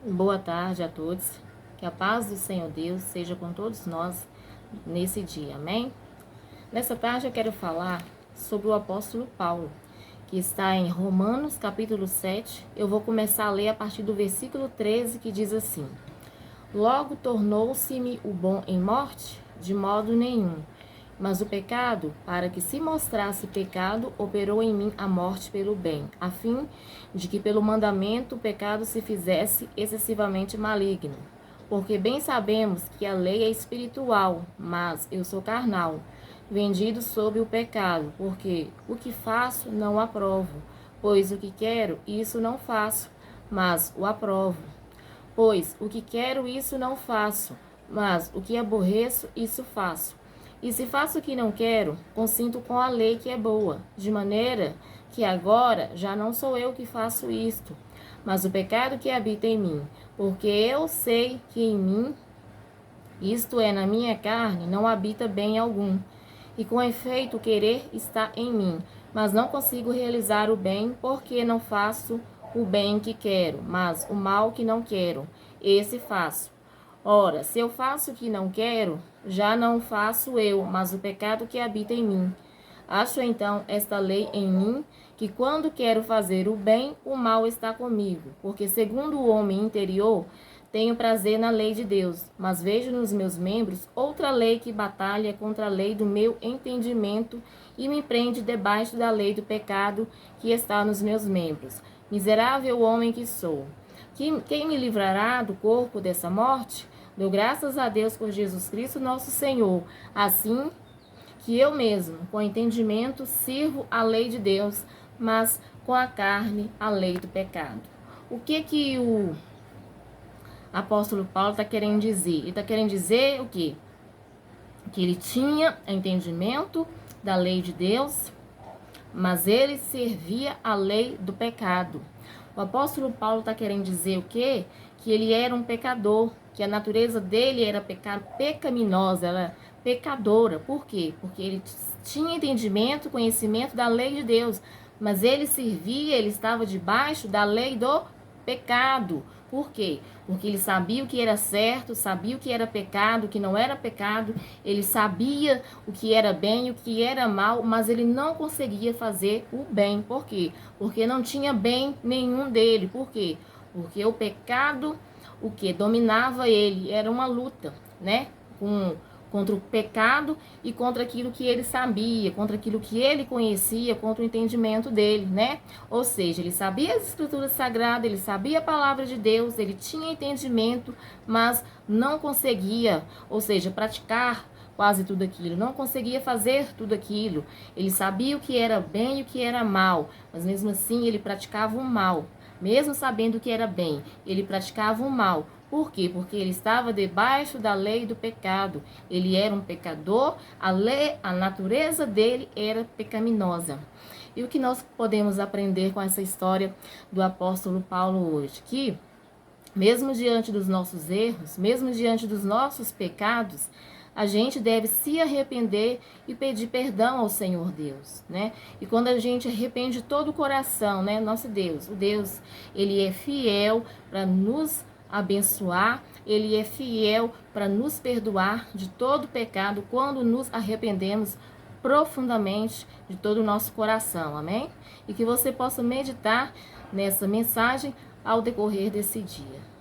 Boa tarde a todos. Que a paz do Senhor Deus seja com todos nós nesse dia. Amém? Nessa tarde eu quero falar sobre o apóstolo Paulo, que está em Romanos capítulo 7. Eu vou começar a ler a partir do versículo 13, que diz assim: Logo tornou-se-me o bom em morte? De modo nenhum. Mas o pecado, para que se mostrasse pecado, operou em mim a morte pelo bem, a fim de que pelo mandamento o pecado se fizesse excessivamente maligno. Porque bem sabemos que a lei é espiritual, mas eu sou carnal, vendido sob o pecado, porque o que faço não aprovo, pois o que quero, isso não faço, mas o aprovo. Pois o que quero, isso não faço, mas o que aborreço, isso faço. E se faço o que não quero, consinto com a lei que é boa, de maneira que agora já não sou eu que faço isto, mas o pecado que habita em mim, porque eu sei que em mim, isto é, na minha carne, não habita bem algum. E com efeito o querer está em mim, mas não consigo realizar o bem, porque não faço o bem que quero, mas o mal que não quero, esse faço. Ora, se eu faço o que não quero, já não faço eu, mas o pecado que habita em mim. Acho então esta lei em mim, que quando quero fazer o bem, o mal está comigo, porque segundo o homem interior, tenho prazer na lei de Deus, mas vejo nos meus membros outra lei que batalha contra a lei do meu entendimento e me prende debaixo da lei do pecado que está nos meus membros. Miserável homem que sou! Quem me livrará do corpo dessa morte? Dou graças a Deus por Jesus Cristo, nosso Senhor. Assim que eu mesmo, com entendimento, sirvo a lei de Deus, mas com a carne, a lei do pecado. O que o apóstolo Paulo está querendo dizer? Ele está querendo dizer o quê? Que ele tinha entendimento da lei de Deus, mas ele servia a lei do pecado. O apóstolo Paulo está querendo dizer o quê? Que ele era um pecador, que a natureza dele era pecaminosa, ela era pecadora. Por quê? Porque ele tinha entendimento, conhecimento da lei de Deus, mas ele servia, ele estava debaixo da lei do pecado. Por quê? Porque ele sabia o que era certo, sabia o que era pecado, o que não era pecado, ele sabia o que era bem e o que era mal, mas ele não conseguia fazer o bem. Por quê? Porque não tinha bem nenhum dele. Por quê? Porque o pecado, o que dominava ele, era uma luta, né? Contra o pecado e contra aquilo que ele sabia, contra aquilo que ele conhecia, contra o entendimento dele, né? Ou seja, ele sabia as escrituras sagradas, ele sabia a palavra de Deus, ele tinha entendimento, mas não conseguia, ou seja, praticar quase tudo aquilo, não conseguia fazer tudo aquilo. Ele sabia o que era bem e o que era mal, mas mesmo assim ele praticava o mal. Mesmo sabendo que era bem, ele praticava o mal. Por quê? Porque ele estava debaixo da lei do pecado. Ele era um pecador, a natureza dele era pecaminosa. E o que nós podemos aprender com essa história do apóstolo Paulo hoje? Que, mesmo diante dos nossos erros, mesmo diante dos nossos pecados, a gente deve se arrepender e pedir perdão ao Senhor Deus, né? E quando a gente arrepende todo o coração, né? Nosso Deus, o Deus, ele é fiel para nos abençoar, ele é fiel para nos perdoar de todo pecado quando nos arrependemos profundamente de todo o nosso coração, amém? E que você possa meditar nessa mensagem ao decorrer desse dia.